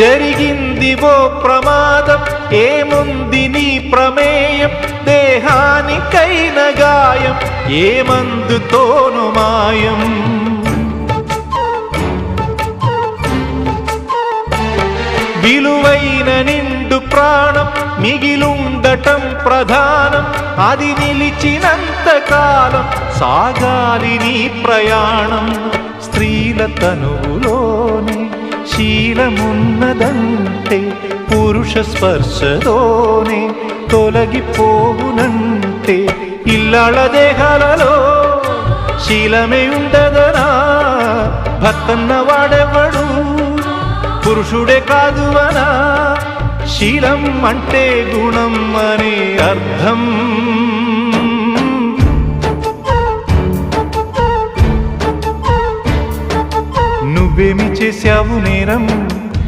జరిగింది ఓ ప్రమాదం, ఏముంది నీ ప్రమేయం, దేహానికైన గాయం ఏ మందుతోను మాయం. విలువైన నిండు ప్రాణం మిగిలుండటం ప్రధానం, అది నిలిచినంత కాలం సాగాలి నీ ప్రయాణం. స్త్రీల తనువులోనే శీలమున్నదంటే పురుష స్పర్శతోనే తొలగిపోవునంటే, ఇల్లాళ దేహాలలో శీలమే ఉండదనా, భర్తన్న వాడెవడు పురుషుడే కాదు అనా. శీలం అంటే గుణం అనే అర్థం. నువ్వేమి చేశావు నేరం,